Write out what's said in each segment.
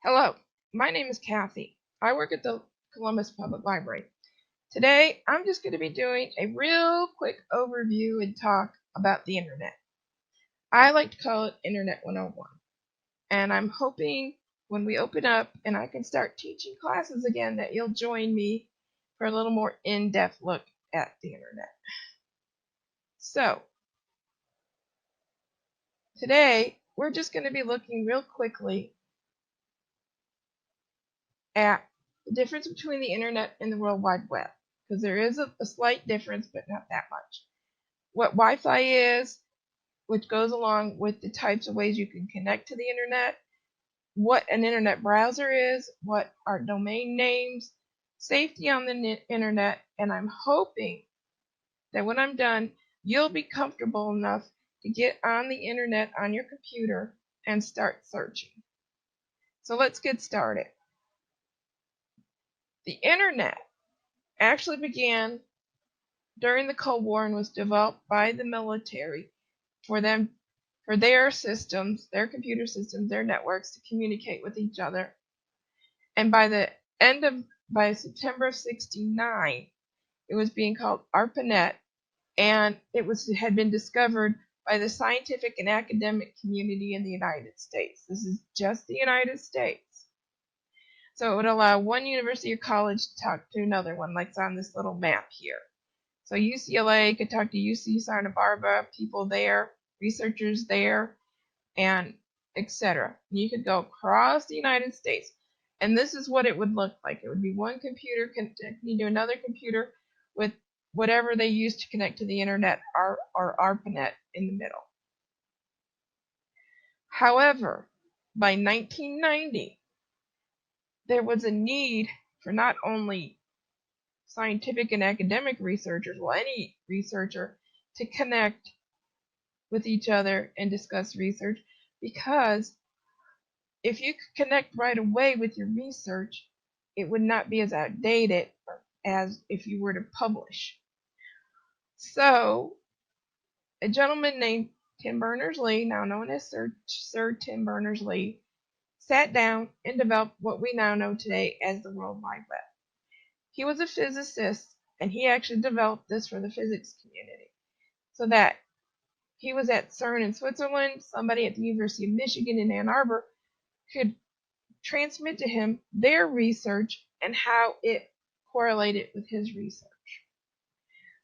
Hello, my name is Kathy. I work at the Columbus Public Library. Today, I'm just going to be doing a real quick overview and talk about the internet. I like to call it Internet 101. And I'm hoping when we open up and I can start teaching classes again that you'll join me for a little more in-depth look at the internet. So, today, we're just going to be looking real quickly at the difference between the internet and the World Wide Web, because there is a slight difference, but not that much. What Wi-Fi is, which goes along with the types of ways you can connect to the internet, what an internet browser is, what are domain names, safety on the internet, and I'm hoping that when I'm done, you'll be comfortable enough to get on the internet on your computer and start searching. So let's get started. The internet actually began during the Cold War and was developed by the military for their systems, their computer systems, their networks to communicate with each other. And by September of '69, it was being called ARPANET, and it had been discovered by the scientific and academic community in the United States. This is just the United States. So it would allow one university or college to talk to another one, like it's on this little map here. So UCLA could talk to UC Santa Barbara, people there, researchers there, and etc. You could go across the United States, and this is what it would look like. It would be one computer connecting to another computer with whatever they use to connect to the internet, or ARPANET in the middle. However, by 1990, there was a need for not only scientific and academic researchers, well, any researcher, to connect with each other and discuss research, because if you could connect right away with your research, it would not be as outdated as if you were to publish. So, a gentleman named Tim Berners-Lee, now known as Sir Tim Berners-Lee, sat down and developed what we now know today as the World Wide Web. He was a physicist, and he actually developed this for the physics community, so that he was at CERN in Switzerland, somebody at the University of Michigan in Ann Arbor could transmit to him their research and how it correlated with his research.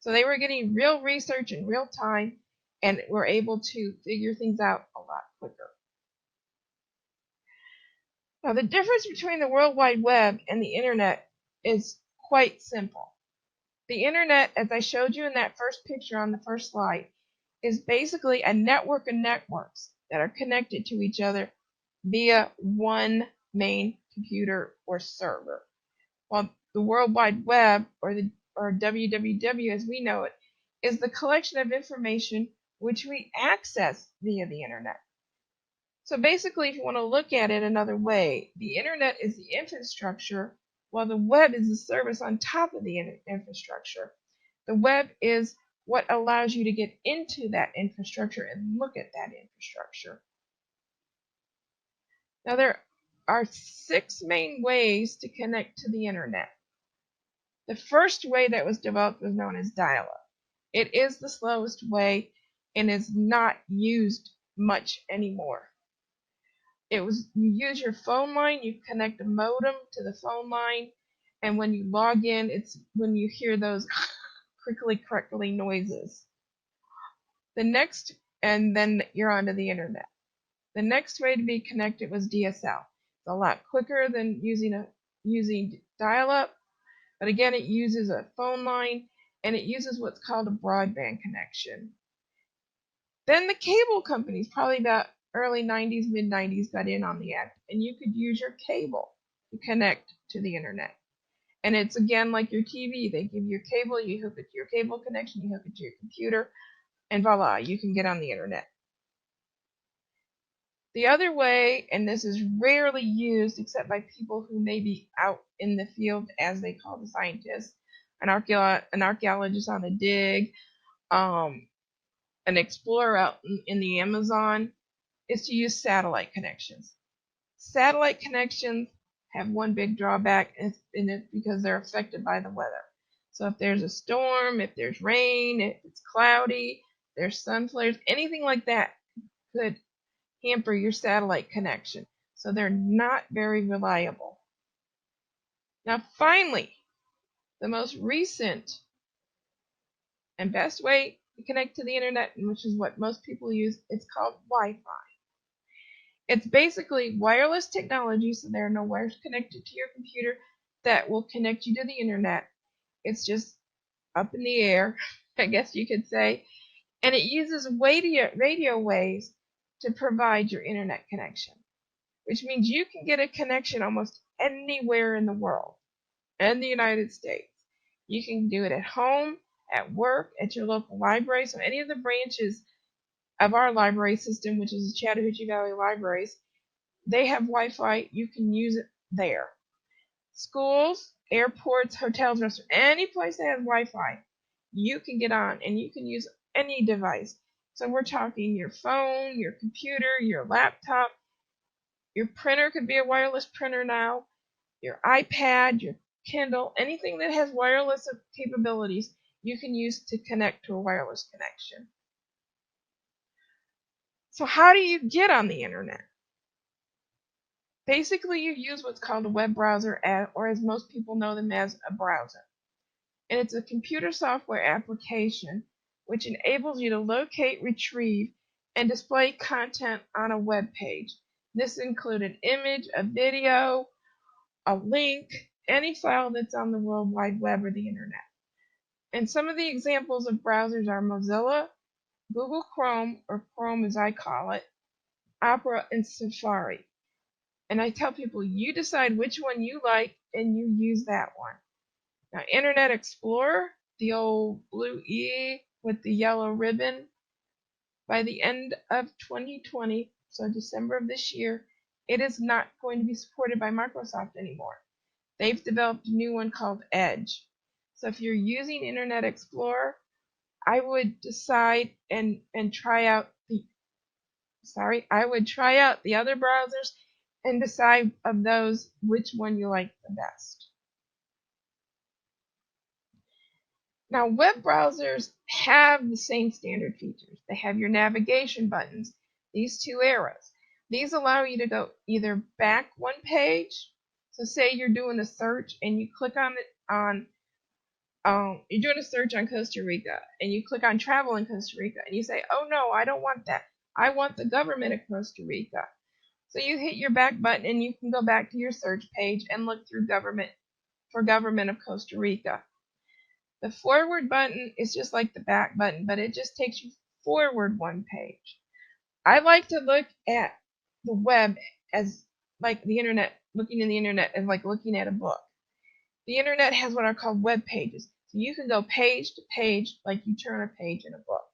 So they were getting real research in real time and were able to figure things out a lot quicker. Now, the difference between the World Wide Web and the internet is quite simple. The internet, as I showed you in that first picture on the first slide, is basically a network of networks that are connected to each other via one main computer or server. While the World Wide Web, or WWW as we know it, is the collection of information which we access via the internet. So basically, if you want to look at it another way, the internet is the infrastructure, while the web is the service on top of the infrastructure. The web is what allows you to get into that infrastructure and look at that infrastructure. Now, there are 6 main ways to connect to the internet. The first way that was developed was known as dial-up. It is the slowest way and is not used much anymore. You use your phone line, you connect a modem to the phone line, and when you log in, it's when you hear those crickly noises. And then you're onto the internet. The next way to be connected was DSL. It's a lot quicker than using dial-up, but again, it uses a phone line, and it uses what's called a broadband connection. Then the cable companies, probably about early 90s, mid 90s, got in on the act, and you could use your cable to connect to the internet. And it's again like your TV. They give you your cable, you hook it to your cable connection, you hook it to your computer, and voila, you can get on the internet. The other way, and this is rarely used except by people who may be out in the field, as they call the scientists, an archaeologist on a dig, an explorer out in the Amazon, is to use satellite connections. Satellite connections have one big drawback, and it's because they're affected by the weather. So if there's a storm, if there's rain, if it's cloudy, there's sun flares, anything like that could hamper your satellite connection. So they're not very reliable. Now finally, the most recent and best way to connect to the internet, which is what most people use, it's called Wi-Fi. It's basically wireless technology, so there are no wires connected to your computer that will connect you to the internet. It's just up in the air, I guess you could say, and it uses radio waves to provide your internet connection, which means you can get a connection almost anywhere in the world and the United States. You can do it at home, at work, at your local library. So any of the branches of our library system, which is the Chattahoochee Valley Libraries, they have Wi-Fi. You can use it there. Schools, airports, hotels, restaurants, any place that has Wi-Fi, you can get on and you can use any device. So we're talking your phone, your computer, your laptop, your printer could be a wireless printer now, your iPad, your Kindle, anything that has wireless capabilities, you can use to connect to a wireless connection. So how do you get on the internet? Basically, you use what's called a web browser, or as most people know them as, a browser. And it's a computer software application which enables you to locate, retrieve, and display content on a web page. This includes an image, a video, a link, any file that's on the World Wide Web or the internet. And some of the examples of browsers are Mozilla, Google Chrome, or Chrome as I call it, Opera, and Safari. And I tell people, you decide which one you like and you use that one. Now, Internet Explorer, the old blue E with the yellow ribbon, by the end of 2020, so December of this year, it is not going to be supported by Microsoft anymore. They've developed a new one called Edge. So if you're using Internet Explorer, I would decide and try out the other browsers and decide of those which one you like the best. Now, web browsers have the same standard features. They have your navigation buttons, these two arrows. These allow you to go either back one page. So say you're doing a search and you click on it you're doing a search on Costa Rica and you click on travel in Costa Rica and you say, oh no, I don't want that. I want the government of Costa Rica. So you hit your back button and you can go back to your search page and look through government of Costa Rica. The forward button is just like the back button, but it just takes you forward one page. I like to look at the web as like the internet, looking in the internet as like looking at a book. The internet has what are called web pages. So you can go page to page like you turn a page in a book.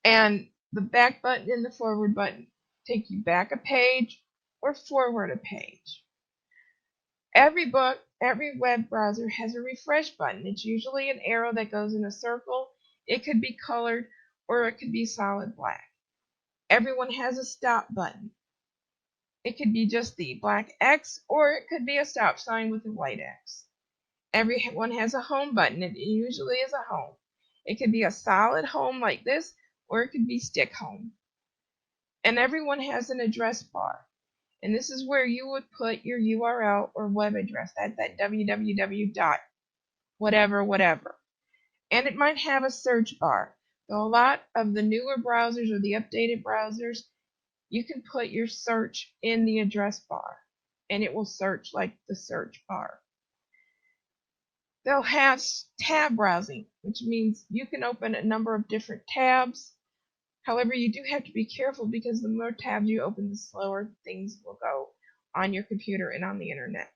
And the back button and the forward button take you back a page or forward a page. Every web browser has a refresh button. It's usually an arrow that goes in a circle. It could be colored or it could be solid black. Everyone has a stop button. It could be just the black X or it could be a stop sign with a white X. Everyone has a home button. It usually is a home. It could be a solid home like this or it could be stick home. And everyone has an address bar. And this is where you would put your URL or web address. That's at www. whatever. And it might have a search bar. So a lot of the newer browsers or the updated browsers, you can put your search in the address bar. And it will search like the search bar. They'll have tab browsing, which means you can open a number of different tabs. However, you do have to be careful because the more tabs you open, the slower things will go on your computer and on the internet.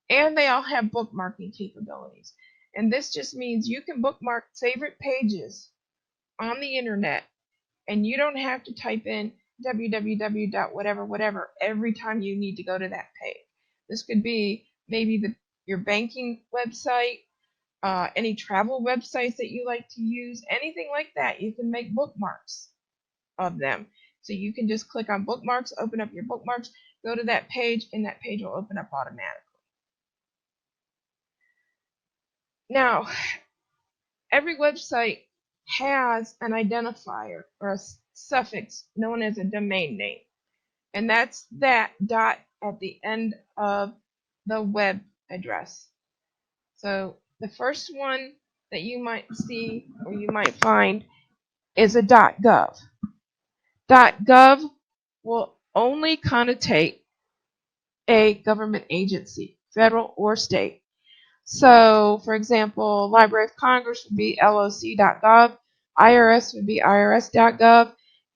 And they all have bookmarking capabilities. And this just means you can bookmark favorite pages on the internet and you don't have to type in www. every time you need to go to that page. This could be maybe your banking website, any travel websites that you like to use, anything like that. You can make bookmarks of them. So you can just click on bookmarks, open up your bookmarks, go to that page, and that page will open up automatically. Now, every website has an identifier or a suffix known as a domain name, and that's that dot at the end of the web address. So the first one that you might see or you might find is a .gov. .gov will only connotate a government agency, federal or state. So, for example, Library of Congress would be loc.gov, IRS would be irs.gov.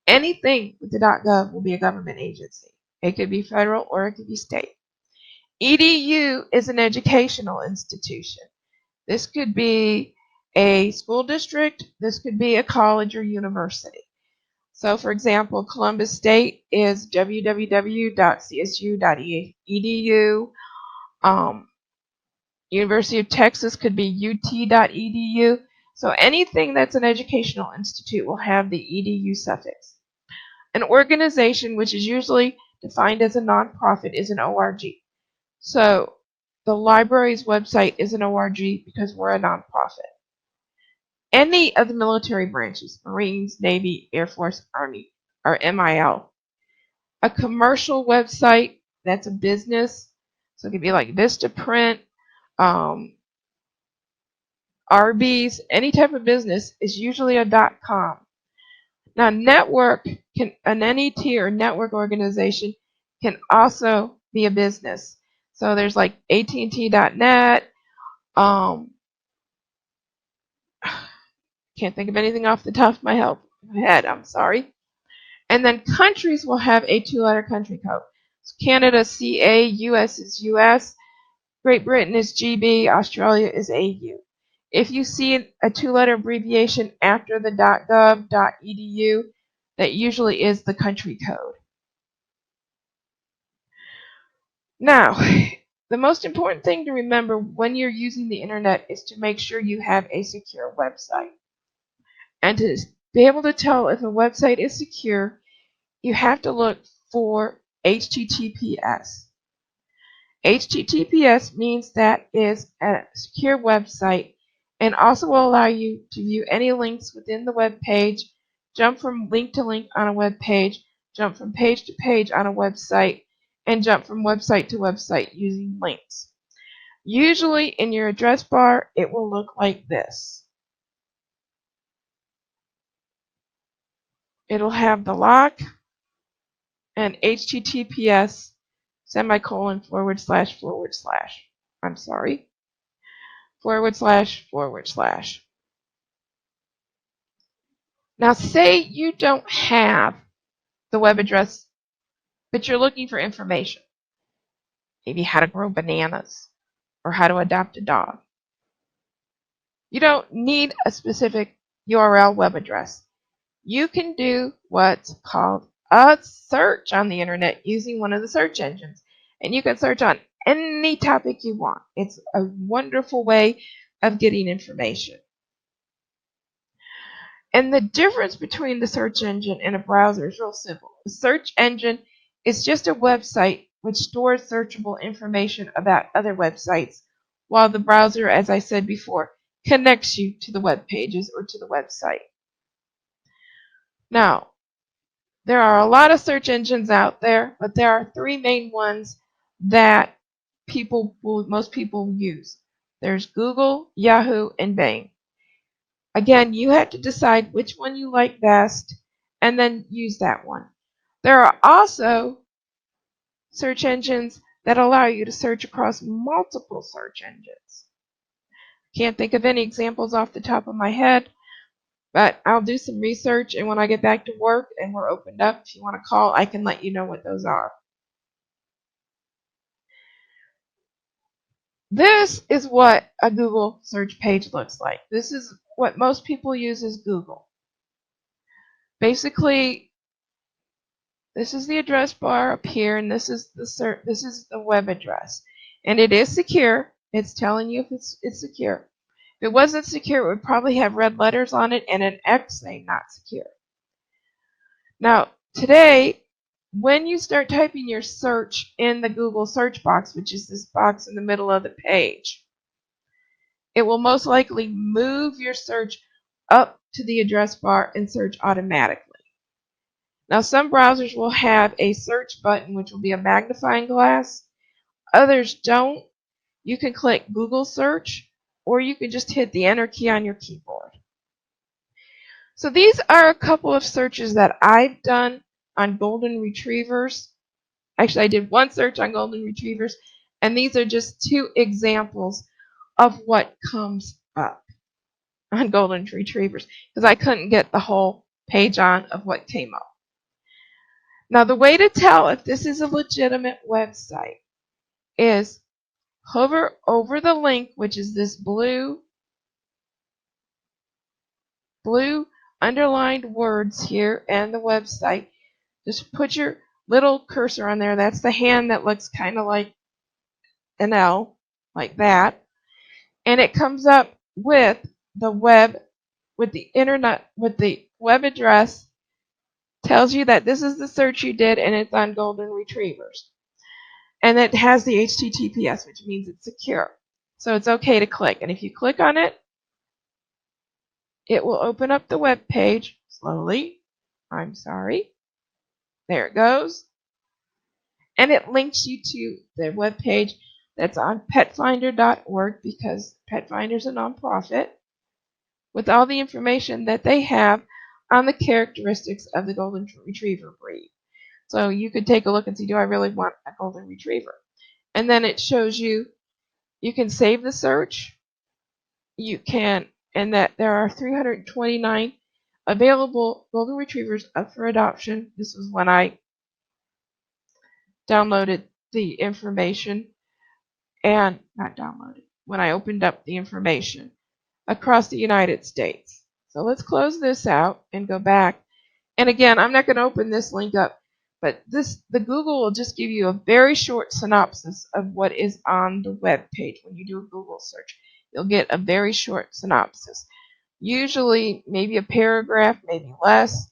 Anything with the .gov will be a government agency. It could be federal or it could be state. EDU is an educational institution. This could be a school district. This could be a college or university. So, for example, Columbus State is www.csu.edu. University of Texas could be ut.edu. So anything that's an educational institute will have the edu suffix. An organization, which is usually defined as a nonprofit, is an org. So the library's website is an org because we're a nonprofit. Any of the military branches, Marines, Navy, Air Force, Army, are MIL. A commercial website, that's a business. So it could be like Vistaprint, Arby's, any type of business is usually a .com. Now, network an NET or network organization can also be a business. So there's like AT&T.net. Can't think of anything off the top of my head. I'm sorry. And then countries will have a 2-letter country code. So Canada, CA, US is US, Great Britain is GB, Australia is AU. If you see a 2-letter abbreviation after the .gov.edu, that usually is the country code. Now, the most important thing to remember when you're using the internet is to make sure you have a secure website. And to be able to tell if a website is secure, you have to look for HTTPS. HTTPS means that is a secure website and also will allow you to view any links within the web page, jump from link to link on a web page, jump from page to page on a website, and jump from website to website using links. Usually in your address bar, it will look like this. It'll have the lock and HTTPS semicolon / I'm sorry. // Now, say you don't have the web address, but you're looking for information. Maybe how to grow bananas or how to adopt a dog. You don't need a specific URL web address. You can do what's called a search on the internet using one of the search engines. And you can search on any topic you want. It's a wonderful way of getting information. And the difference between the search engine and a browser is real simple. The search engine is just a website which stores searchable information about other websites, while the browser, as I said before, connects you to the web pages or to the website. Now, there are a lot of search engines out there, but there are 3 main ones that most people use. There's Google, Yahoo, and Bing. Again, you have to decide which one you like best and then use that one. There are also search engines that allow you to search across multiple search engines. Can't think of any examples off the top of my head, but I'll do some research, and when I get back to work and we're opened up, if you want to call, I can let you know what those are. This is what a Google search page looks like. This is what most people use as Google. Basically, this is the address bar up here, and this is the web address. And it is secure. It's telling you if it's secure. If it wasn't secure, it would probably have red letters on it and an X saying not secure. Now, today, when you start typing your search in the Google search box, which is this box in the middle of the page, it will most likely move your search up to the address bar and search automatically. Now, some browsers will have a search button, which will be a magnifying glass. Others don't. You can click Google search, or you can just hit the enter key on your keyboard. So these are a couple of searches that I've done on golden retrievers. Actually, I did one search on golden retrievers, and these are just two examples of what comes up on golden retrievers, because I couldn't get the whole page on of what came up. Now, the way to tell if this is a legitimate website is hover over the link, which is this blue underlined words here, and the website. Just put your little cursor on there. That's the hand that looks kind of like an L, like that. And it comes up with the web, with the internet, with the web address, tells you that this is the search you did and it's on golden retrievers. And it has the HTTPS, which means it's secure. So it's okay to click. And if you click on it, it will open up the web page slowly. I'm sorry. There it goes. And it links you to the web page that's on petfinder.org, because Petfinder is a nonprofit, with all the information that they have on the characteristics of the golden retriever breed. So you could take a look and see, do I really want a golden retriever? And then it shows you, you can save the search. You can, and that there are 329 available golden retrievers up for adoption. This was when I downloaded the information, and not downloaded, when I opened up the information across the United States. So let's close this out and go back. And again, I'm not going to open this link up, but the Google will just give you a very short synopsis of what is on the web page. When you do a Google search, you'll get a very short synopsis. Usually maybe a paragraph, maybe less,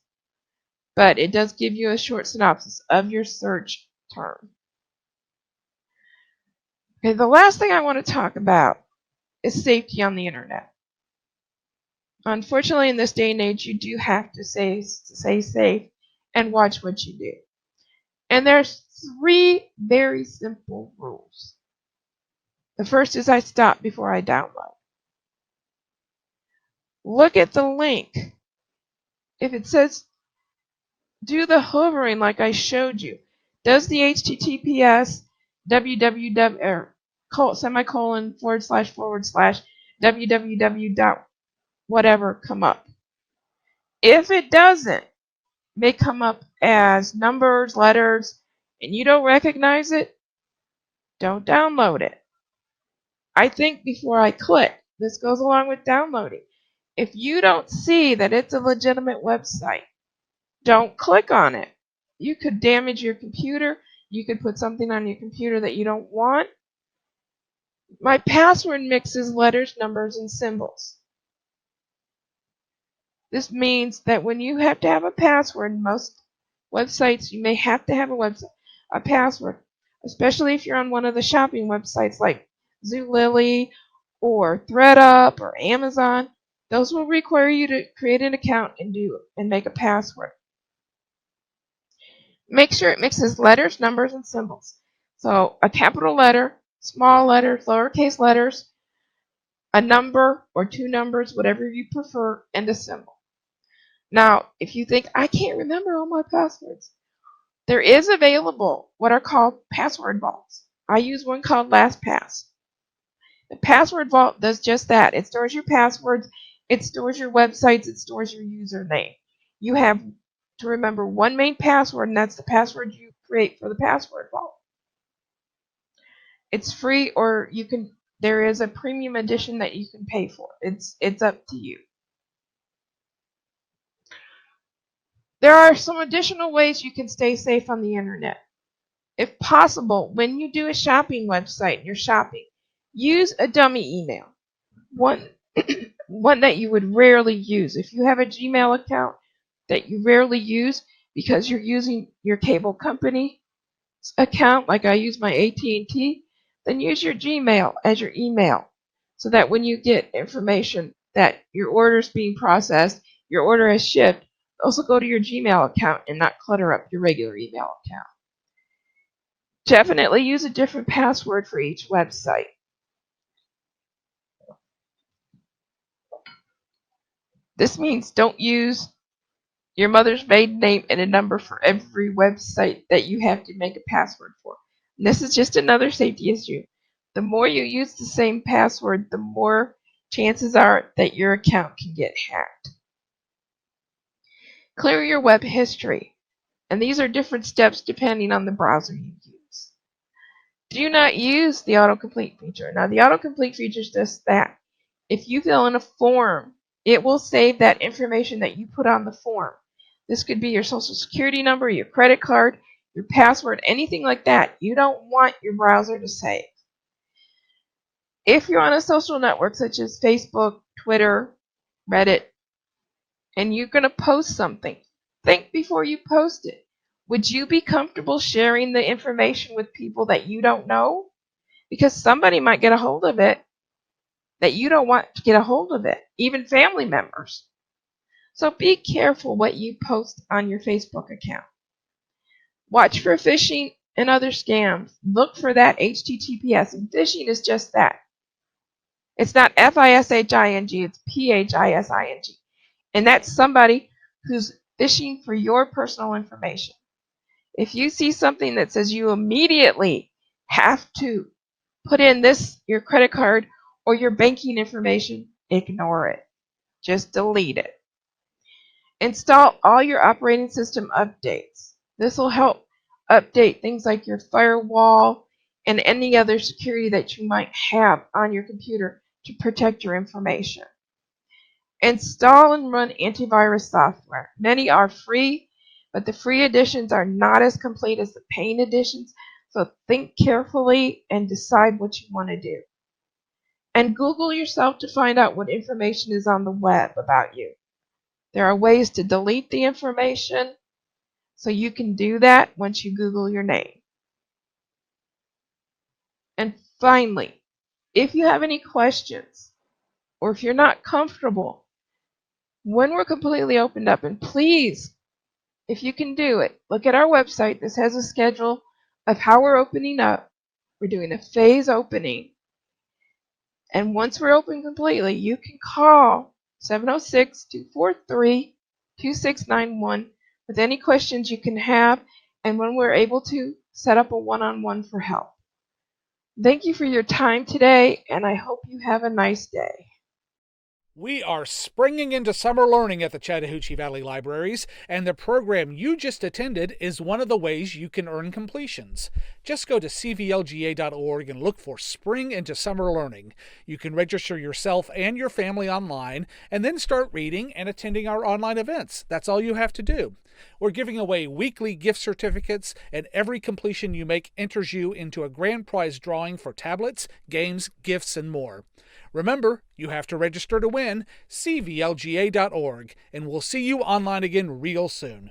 but it does give you a short synopsis of your search term. Okay, the last thing I want to talk about is safety on the internet. Unfortunately, in this day and age, you do have to stay safe and watch what you do. And there's 3 very simple rules. The first is I stop before I download. Look at the link. If it says do the hovering like I showed you, does the HTTPS www or semicolon / www. whatever come up? If it doesn't, may come up as numbers, letters, and you don't recognize it, don't download it. I think before I click. This goes along with downloading. If you don't see that it's a legitimate website, don't click on it. You could damage your computer. You could put something on your computer that you don't want. My password mixes letters, numbers, and symbols. This means that when you have to have a password, most websites you may have to have a password, especially if you're on one of the shopping websites like Zulily or ThreadUp or Amazon. Those will require you to create an account and make a password. Make sure it mixes letters, numbers, and symbols. So a capital letter, small letters, lowercase letters, a number or 2 numbers, whatever you prefer, and a symbol. Now, if you think, I can't remember all my passwords, there is available what are called password vaults. I use one called LastPass. The password vault does just that. It stores your passwords, it stores your websites, it stores your username. You have to remember one main password, and that's the password you create for the password vault. It's free, or there is a premium edition that you can pay for. It's up to you. There are some additional ways you can stay safe on the internet. If possible, when you do a shopping website and you're shopping, use a dummy email. One that you would rarely use. If you have a Gmail account that you rarely use, because you're using your cable company account, like I use my AT&T, then use your Gmail as your email, so that when you get information that your order is being processed, your order has shipped, also go to your Gmail account and not clutter up your regular email account. Definitely use a different password for each website. This means don't use your mother's maiden name and a number for every website that you have to make a password for. And this is just another safety issue. The more you use the same password, the more chances are that your account can get hacked. Clear your web history. And these are different steps depending on the browser you use. Do not use the autocomplete feature. Now, the autocomplete feature is just that. If you fill in a form, it will save that information that you put on the form. This could be your social security number, your credit card, your password, anything like that. You don't want your browser to save. If you're on a social network such as Facebook, Twitter, Reddit, and you're going to post something, think before you post it. Would you be comfortable sharing the information with people that you don't know? Because somebody might get a hold of it that you don't want to get a hold of it, even family members. So be careful what you post on your Facebook account. Watch for phishing and other scams. Look for that HTTPS, and phishing is just that. It's not F-I-S-H-I-N-G, it's P-H-I-S-I-N-G. And that's somebody who's phishing for your personal information. If you see something that says you immediately have to put in your credit card or your banking information, ignore it. Just delete it. Install all your operating system updates. This will help update things like your firewall and any other security that you might have on your computer to protect your information. Install and run antivirus software. Many are free, but the free editions are not as complete as the paying editions, so think carefully and decide what you want to do. And Google yourself to find out what information is on the web about you. There are ways to delete the information, so you can do that once you Google your name. And finally, if you have any questions, or if you're not comfortable, when we're completely opened up, and please, if you can do it, look at our website. This has a schedule of how we're opening up. We're doing a phase opening. And once we're open completely, you can call 706-243-2691 with any questions you can have, and when we're able to, set up a one-on-one for help. Thank you for your time today, and I hope you have a nice day. We are springing into summer learning at the Chattahoochee Valley Libraries, and the program you just attended is one of the ways you can earn completions. Just go to cvlga.org and look for Spring into Summer Learning. You can register yourself and your family online, and then start reading and attending our online events. That's all you have to do. We're giving away weekly gift certificates, and every completion you make enters you into a grand prize drawing for tablets, games, gifts, and more. Remember, you have to register to win. cvlga.org, and we'll see you online again real soon.